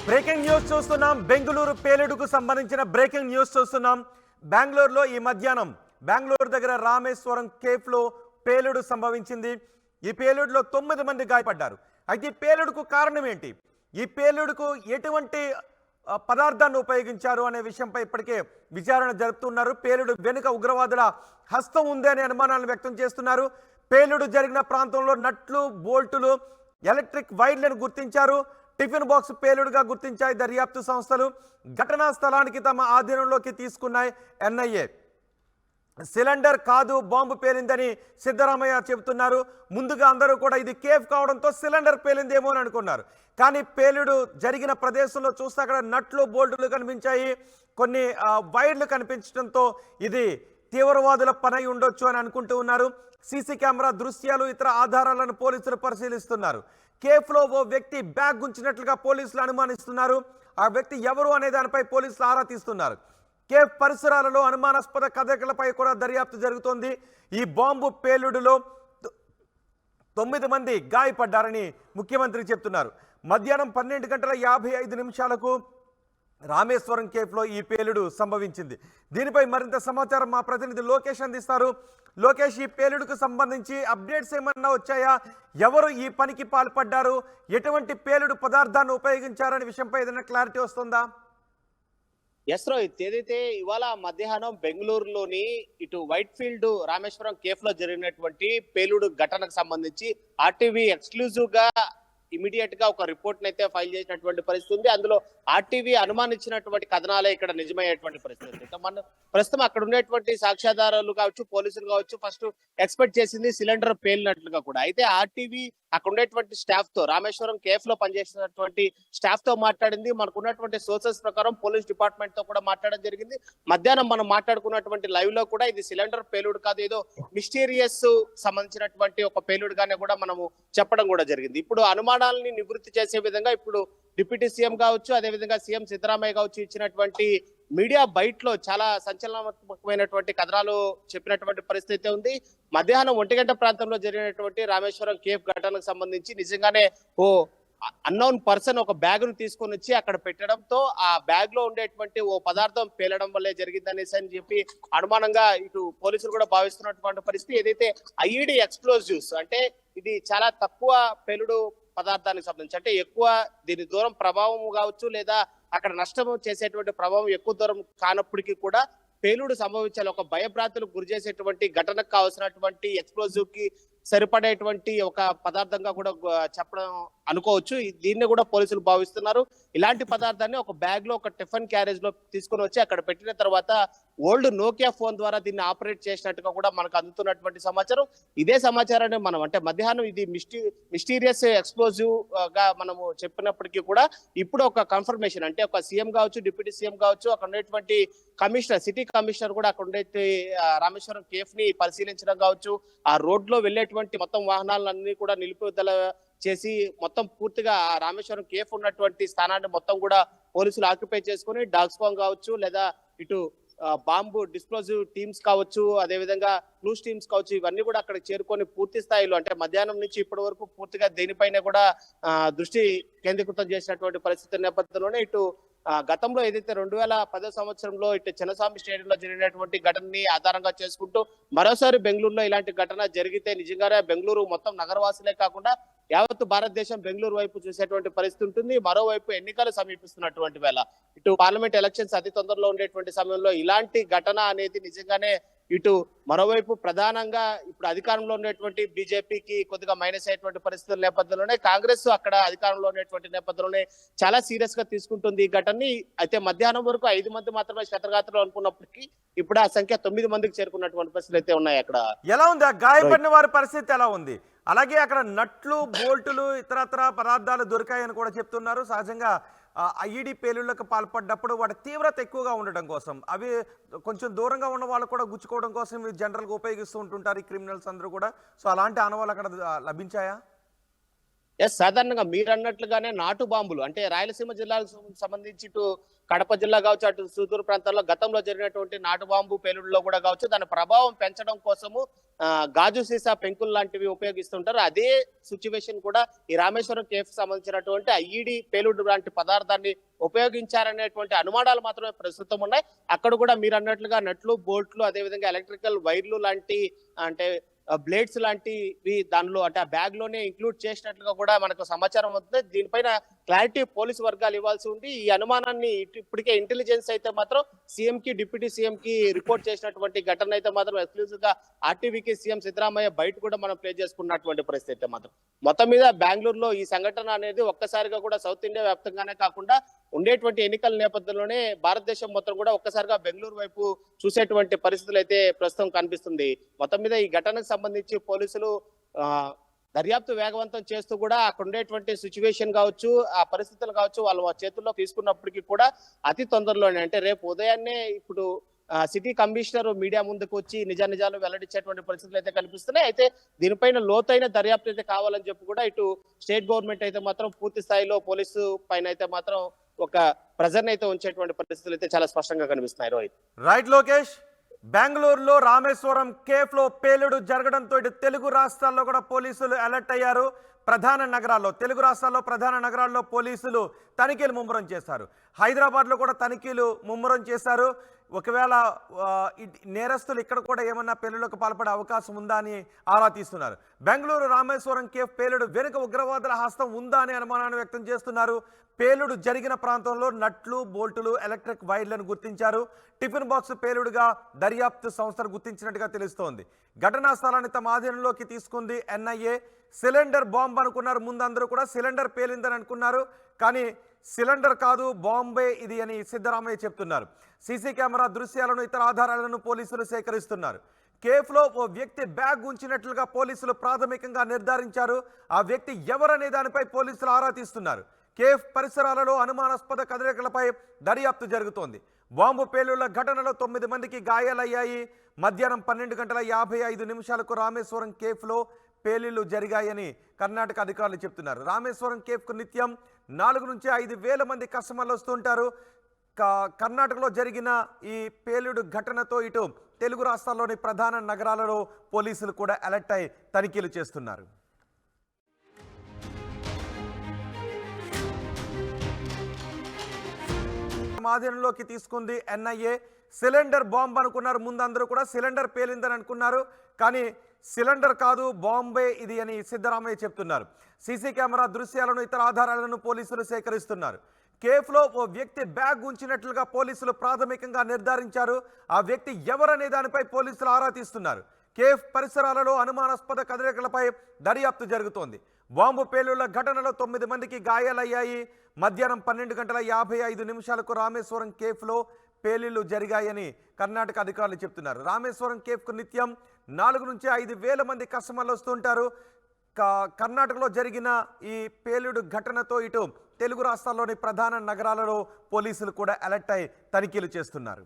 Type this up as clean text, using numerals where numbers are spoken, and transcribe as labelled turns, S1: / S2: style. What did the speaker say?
S1: Breaking news చూస్తున్నాం. బెంగళూరు పేలుడుకు సంబంధించిన breaking news చూస్తున్నాం. బెంగళూరులో ఈ మధ్యాహ్నం బెంగళూరు దగ్గర రామేశ్వరం కేఫ్లో పేలుడు సంభవించింది. ఈ పేలుడులో 9 మంది గాయపడ్డారు. అయితే ఈ పేలుడుకు కారణం ఏంటి, ఈ పేలుడుకు ఎటువంటి పదార్థాన్ని ఉపయోగించారు అనే విషయంపై ఇప్పటికే విచారణ జరుపుతున్నారు. పేలుడు వెనుక ఉగ్రవాదుల హస్తం ఉంది అనే అనుమానాలను వ్యక్తం చేస్తున్నారు. పేలుడు జరిగిన ప్రాంతంలో నట్లు, బోల్టులు, ఎలక్ట్రిక్ వైర్లను గుర్తించారు. టిఫిన్ బాక్స్ పేలుడుగా గుర్తించాయి దర్యాప్తు సంస్థలు. ఘటనా స్థలానికి తమ ఆధీనంలోకి తీసుకున్నాయి ఎన్ఐఏ. సిలిండర్ కాదు, బాంబు పేలిందని సిద్ధరామయ్య చెబుతున్నారు. ముందుగా అందరూ కూడా ఇది కేఫ్ కావడంతో సిలిండర్ పేలిందేమో అని అనుకున్నారు. కానీ పేలుడు జరిగిన ప్రదేశంలో చూస్తే అక్కడ నట్లు, బోల్టులు కనిపించాయి, కొన్ని వైర్లు కనిపించడంతో ఇది తీవ్రవాదుల పని ఉండొచ్చు అని అనుకుంటూ ఉన్నారు. సీసీ కెమెరా దృశ్యాలు, ఇతర ఆధారాలను పోలీసులు పరిశీలిస్తున్నారు. కేఫ్లో ఓ వ్యక్తి బ్యాగ్ గుంచినట్లుగా పోలీసులు అనుమానిస్తున్నారు. ఆ వ్యక్తి ఎవరు అనే దానిపై పోలీసులు ఆరా తీస్తున్నారు. కేఫ్ పరిసరాలలో అనుమానాస్పద కదలికలపై కూడా దర్యాప్తు జరుగుతోంది. ఈ బాంబు పేలుడులో 9 మంది గాయపడ్డారని ముఖ్యమంత్రి చెప్తున్నారు. మధ్యాహ్నం 12:55 రామేశ్వరం కేఫ్లో ఈ పేలుడు సంభవించింది. దీనిపై మరింత సమాచారం మా ప్రతినిధి లోకేష్ అందిస్తారు. లోకేష్, ఈ పేలుడుకు సంబంధించి అప్డేట్స్ ఏమన్నా వచ్చాయా? ఎవరు ఈ పనికి పాల్పడ్డారు? ఎటువంటి పేలుడు పదార్థాన్ని ఉపయోగించారనే విషయంపై ఏదైనా క్లారిటీ వస్తుందా?
S2: ఎస్ రోహిత్, ఏదైతే ఇవాళ మధ్యాహ్నం బెంగళూరులోని ఇటు వైట్ ఫీల్డ్ రామేశ్వరం కేఫ్ లో జరిగినటువంటి పేలుడు ఘటనకు సంబంధించి ఆర్టీవీ ఎక్స్క్లూజివ్ గా ఇమీడియట్ గా ఒక రిపోర్ట్ అయితే ఫైల్ చేసినటువంటి పరిస్థితి ఉంది. అందులో ఆర్టీవీ అనుమానించినటువంటి కథనాలే ఇక్కడ నిజమయ్యేటువంటి పరిస్థితి ఉంది. మన ప్రస్తుతం అక్కడ ఉండేటువంటి సాక్ష్యాధారాలు కావచ్చు, పోలీసులు కావచ్చు, ఫస్ట్ ఎక్స్పెక్ట్ చేసింది సిలిండర్ పేలినట్లుగా కూడా. అయితే ఆర్టీవీ అక్కడ ఉండేటువంటి స్టాఫ్ తో, రామేశ్వరం కేఫ్ లో పనిచేసినటువంటి స్టాఫ్ తో మాట్లాడింది. మనకు ఉన్నటువంటి సోర్సెస్ ప్రకారం పోలీస్ డిపార్ట్మెంట్ తో కూడా మాట్లాడడం జరిగింది. మధ్యాహ్నం మనం మాట్లాడుకున్నటువంటి లైవ్ లో కూడా ఇది సిలిండర్ పేలుడు కాదు, ఏదో మిస్టీరియస్ సంబంధించినటువంటి ఒక పేలుడు గానే కూడా మనము చెప్పడం కూడా జరిగింది. ఇప్పుడు అనుమానాలని నివృత్తి చేసే విధంగా ఇప్పుడు డిప్యూటీ సీఎం కావచ్చు, అదేవిధంగా సీఎం సిద్ధరామయ్య కావచ్చు ఇచ్చినటువంటి మీడియా బైట్ లో చాలా సంచలనాత్మకమైనటువంటి కథనాలు చెప్పినటువంటి పరిస్థితి ఉంది. మధ్యాహ్నం 1 గంట ప్రాంతంలో జరిగినటువంటి రామేశ్వరం కేఫ్ ఘటనకు సంబంధించి నిజంగానే ఓ అన్నోన్ పర్సన్ ఒక బ్యాగ్ ను తీసుకొని వచ్చి అక్కడ పెట్టడంతో ఆ బ్యాగ్ లో ఉండేటువంటి ఓ పదార్థం పేలడం వల్లే జరిగిందనేసి అని చెప్పి అనుమానంగా ఇటు పోలీసులు కూడా భావిస్తున్నటువంటి పరిస్థితి. ఏదైతే ఐఈడి ఎక్స్ప్లోజివ్స్ అంటే ఇది చాలా తక్కువ పేలుడు పదార్థానికి సంబంధించి, అంటే ఎక్కువ దీని దూరం ప్రభావం కావచ్చు లేదా అక్కడ నష్టం చేసేటువంటి ప్రభావం ఎక్కువ దూరం కానప్పటికీ కూడా పేలుడు సంభవించాలి, ఒక భయభ్రాంతులకు గురి చేసేటువంటి ఘటనకు కావాల్సినటువంటి ఎక్స్ప్లోజివ్ కి సరిపడేటువంటి ఒక పదార్థంగా కూడా చెప్పడం అనుకోవచ్చు. దీన్ని కూడా పోలీసులు భావిస్తున్నారు. ఇలాంటి పదార్థాన్ని ఒక బ్యాగ్ లో, ఒక టిఫిన్ క్యారేజ్ లో తీసుకుని వచ్చి అక్కడ పెట్టిన తర్వాత ఓల్డ్ నోకియా ఫోన్ ద్వారా దీన్ని ఆపరేట్ చేసినట్టుగా కూడా మనకు అందుతున్నటువంటి సమాచారం. ఇదే సమాచారాన్ని మనం అంటే మధ్యాహ్నం ఇది మిస్టీరియస్ ఎక్స్ప్లోజివ్ గా మనము చెప్పినప్పటికీ కూడా ఇప్పుడు ఒక కన్ఫర్మేషన్, అంటే ఒక సీఎం కావచ్చు, డిప్యూటీ సీఎం కావచ్చు, అక్కడ ఉండేటువంటి కమిషనర్, సిటీ కమిషనర్ కూడా అక్కడ ఉండే రామేశ్వరం కేఫ్ ని పరిశీలించడం కావచ్చు, ఆ రోడ్ లో వెళ్ళేటువంటి మొత్తం వాహనాలన్నీ కూడా నిలుపుదల చేసి మొత్తం పూర్తిగా రామేశ్వరం కేఫ్ ఉన్నటువంటి స్థానాన్ని మొత్తం కూడా పోలీసులు ఆక్యుపై చేసుకుని డాగ్ స్క్వాడ్ కావచ్చు లేదా ఇటు బాంబు డిస్ప్లోజివ్ టీమ్స్ కావచ్చు, అదేవిధంగా క్లూస్ టీమ్స్ కావచ్చు, ఇవన్నీ కూడా అక్కడ చేరుకొని పూర్తి స్థాయిలో అంటే మధ్యాహ్నం నుంచి ఇప్పటి వరకు పూర్తిగా దీనిపైన కూడా దృష్టి కేంద్రీకృతం చేసినటువంటి పరిస్థితి నేపథ్యంలోనే ఇటు గతంలో ఏదైతే 2010 సంవత్సరంలో ఇటు చిన్నస్వామి స్టేడియంలో జరిగినటువంటి ఘటనని ఆధారంగా చేసుకుంటూ మరోసారి బెంగళూరులో ఇలాంటి ఘటన జరిగితే నిజంగానే బెంగళూరు మొత్తం నగరవాసులే కాకుండా యావత్ భారతదేశం బెంగళూరు వైపు చూసేటువంటి పరిస్థితి ఉంటుంది. మరోవైపు ఎన్నికలు సమీపిస్తున్నటువంటి వేళ ఇటు పార్లమెంట్ ఎలక్షన్స్ అతి తొందరలో ఉండేటువంటి సమయంలో ఇలాంటి ఘటన అనేది నిజంగానే ఇటు మరోవైపు ప్రధానంగా ఇప్పుడు అధికారంలో ఉన్నటువంటి బీజేపీకి కొద్దిగా మైనస్ అయ్యేటువంటి పరిస్థితుల నేపథ్యంలోనే కాంగ్రెస్ అక్కడ అధికారంలో ఉన్నటువంటి నేపథ్యంలోనే చాలా సీరియస్ గా తీసుకుంటుంది ఈ ఘటనని. అయితే మధ్యాహ్నం వరకు 5 మంది మాత్రమే క్షతగాత్రులు అనుకున్నప్పటికీ ఇప్పుడు ఆ సంఖ్య 9 మందికి చేరుకున్నటువంటి పరిస్థితులు అయితే ఉన్నాయి. అక్కడ ఎలా ఉంది,
S1: గాయపడిన వారి పరిస్థితి ఎలా ఉంది? అలాగే అక్కడ నట్లు, బోల్టులు, ఇతరత్ర పదార్థాలు దొరికాయని కూడా చెప్తున్నారు. సహజంగా ఐఈడి పేలుళ్లకు పాల్పడ్డప్పుడు వాటి తీవ్రత ఎక్కువగా ఉండడం కోసం, అవి కొంచెం దూరంగా ఉన్న వాళ్ళు కూడా గుచ్చుకోవడం కోసం ఇవి జనరల్గా ఉపయోగిస్తూ ఉంటుంటారు ఈ క్రిమినల్స్ అందరూ కూడా. సో అలాంటి ఆనవాళ్ళు అక్కడ లభించాయా?
S2: ఎస్, సాధారణంగా మీరు అన్నట్లుగానే నాటు బాంబులు అంటే రాయలసీమ జిల్లాకు సంబంధించి ఇటు కడప జిల్లా కావచ్చు, అటు సుదూర ప్రాంతాల్లో గతంలో జరిగినటువంటి నాటు బాంబు పేలుడులో కూడా కావచ్చు, దాని ప్రభావం పెంచడం కోసము గాజు సీసా పెంకులు లాంటివి ఉపయోగిస్తుంటారు. అదే సిచ్యువేషన్ కూడా ఈ రామేశ్వరం కేఫ్ సంబంధించినటువంటి ఐఈడి పేలుడు లాంటి పదార్థాన్ని ఉపయోగించారనేటువంటి అనుమానాలు మాత్రమే ప్రస్తుతం ఉన్నాయి. అక్కడ కూడా మీరు అన్నట్లుగా నట్లు, బోల్ట్లు, అదేవిధంగా ఎలక్ట్రికల్ వైర్లు లాంటి అంటే బ్లేడ్స్ లాంటివి దానిలో అంటే ఆ బ్యాగ్ లోనే ఇంక్లూడ్ చేసినట్లుగా కూడా మనకు సమాచారం అవుతుంది. దీనిపైన క్లారిటీ పోలీసు వర్గాలు ఇవ్వాల్సి ఉంది. ఈ అనుమానాన్ని ఇప్పటికే ఇంటెలిజెన్స్ అయితే మాత్రం సీఎం కి, డిప్యూటీ సీఎం కి రిపోర్ట్ చేసినటువంటి ఘటన అయితే మాత్రం ఎక్స్క్లూజివ్ గా ఆర్టీవీకి సీఎం సిద్ధరామయ్య బయట కూడా మనం ప్లే చేసుకున్నటువంటి పరిస్థితి అయితే మాత్రం మొత్తం మీద బెంగళూరులో ఈ సంఘటన అనేది ఒక్కసారిగా కూడా సౌత్ ఇండియా వ్యాప్తంగానే కాకుండా ఉండేటువంటి ఎన్నికల నేపథ్యంలోనే భారతదేశం మొత్తం కూడా ఒక్కసారిగా బెంగళూరు వైపు చూసేటువంటి పరిస్థితులు అయితే ప్రస్తుతం కనిపిస్తుంది. మొత్తం మీద ఈ ఘటనకు సంబంధించి పోలీసులు దర్యాప్తు వేగవంతం చేస్తూ కూడా అక్కడ ఉండేటువంటి సిచ్యువేషన్ కావచ్చు, ఆ పరిస్థితులు కావచ్చు వాళ్ళ చేతుల్లో తీసుకున్నప్పటికీ కూడా అతి తొందరలోనే అంటే రేపు ఉదయాన్నే ఇప్పుడు సిటీ కమిషనర్ మీడియా ముందుకు వచ్చి నిజాలు వెల్లడించేటువంటి పరిస్థితులు అయితే కనిపిస్తున్నాయి. అయితే దీనిపైన లోతైన దర్యాప్తు అయితే కావాలని చెప్పి కూడా ఇటు స్టేట్ గవర్నమెంట్ అయితే మాత్రం పూర్తి స్థాయిలో పోలీసు పైన అయితే మాత్రం ఒక ప్రెజర్ అయితే ఉంచేటువంటి పరిస్థితులు అయితే చాలా స్పష్టంగా కనిపిస్తున్నాయి. రోహిత్.
S1: రైట్ లోకేష్, బెంగళూరులో రామేశ్వరం కేఫ్ లో పేలుడు జరగడంతో ఇటు తెలుగు రాష్ట్రాల్లో కూడా పోలీసులు అలర్ట్ అయ్యారు. తెలుగు రాష్ట్రాల్లో ప్రధాన నగరాల్లో పోలీసులు తనిఖీలు ముమ్మరం చేశారు. హైదరాబాద్లో కూడా తనిఖీలు ముమ్మరం చేశారు. ఒకవేళ నేరస్తులు ఇక్కడ కూడా ఏమన్నా పేలుళ్లకు పాల్పడే అవకాశం ఉందా అని ఆరా తీస్తున్నారు. బెంగళూరు రామేశ్వరం కేఫ్ పేలుడు వెనుక ఉగ్రవాదుల హస్తం ఉందా అని అనుమానాన్ని వ్యక్తం చేస్తున్నారు. పేలుడు జరిగిన ప్రాంతంలో నట్లు, బోల్టులు, ఎలక్ట్రిక్ వైర్లను గుర్తించారు. టిఫిన్ బాక్స్ పేలుడుగా దర్యాప్తు సంస్థలు గుర్తించినట్టుగా తెలుస్తోంది. ఘటనా స్థలాన్ని తమ ఆధీనంలోకి తీసుకుంది ఎన్ఐఏ. సిలిండర్ బాంబ్ అనుకున్నారు ముందు అందరూ కూడా, సిలిండర్ పేలిందని అనుకున్నారు. కానీ సిలిండర్ కాదు, బాంబే ఇది అని సిద్ధరామయ్య చెప్తున్నారు. సీసీ కెమెరా దృశ్యాలను, ఇతర ఆధారాలను పోలీసులు సేకరిస్తున్నారు. కేఫ్లో ఓ వ్యక్తి బ్యాగ్ ఉంచినట్లుగా పోలీసులు ప్రాథమికంగా నిర్ధారించారు. ఆ వ్యక్తి ఎవరనే దానిపై పోలీసులు ఆరా తీస్తున్నారు. కేఫ్ పరిసరాలలో అనుమానాస్పద కదలికలపై దర్యాప్తు జరుగుతోంది. బాంబు పేలుళ్ల ఘటనలో 9 మందికి గాయాలయ్యాయి. మధ్యాహ్నం 12:55 రామేశ్వరం కేఫ్లో పేలుళ్లు జరిగాయని కర్ణాటక అధికారులు చెప్తున్నారు. రామేశ్వరం కేఫ్కు నిత్యం 4 నుంచి 5 వేల మంది కస్టమర్లు వస్తుంటారు. కర్ణాటకలో జరిగిన ఈ పేలుడు ఘటనతో ఇటు తెలుగు రాష్ట్రాల్లోని ప్రధాన నగరాలలో పోలీసులు కూడా అలర్ట్ అయి తనిఖీలు చేస్తున్నారు. ఆధీనంలోకి తీసుకుంది ఎన్ఐఏ. సిలిండర్ బాంబ్ అనుకున్నారు ముందు అందరూ కూడా, సిలిండర్ పేలిందని అనుకున్నారు. కానీ సిలిండర్ కాదు, బాంబే ఇది అని సిద్ధరామయ్య చెప్తున్నారు. సీసీ కెమెరా దృశ్యాలను, ఇతర ఆధారాలను పోలీసులు సేకరిస్తున్నారు. కేఫ్లో ఓ వ్యక్తి బ్యాగ్ ఉంచినట్లుగా పోలీసులు ప్రాథమికంగా నిర్ధారించారు. ఆ వ్యక్తి ఎవరనే దానిపై పోలీసులు ఆరా తీస్తున్నారు. కేఫ్ పరిసరాలలో అనుమానాస్పద కదలికలపై దర్యాప్తు జరుగుతోంది. బాంబు పేలుళ్ల ఘటనలో 9 మందికి గాయాలయ్యాయి. మధ్యాహ్నం 12:55 రామేశ్వరం కేఫ్లో పేలుళ్లు జరిగాయని కర్ణాటక అధికారులు చెప్తున్నారు. రామేశ్వరం కేఫ్కు నిత్యం 4 నుంచి 5 వేల మంది కస్టమర్లు వస్తుంటారు. కర్ణాటకలో జరిగిన ఈ పేలుడు ఘటనతో ఇటు తెలుగు రాష్ట్రాల్లోని ప్రధాన నగరాలలో పోలీసులు కూడా అలర్ట్ అయి తనిఖీలు చేస్తున్నారు.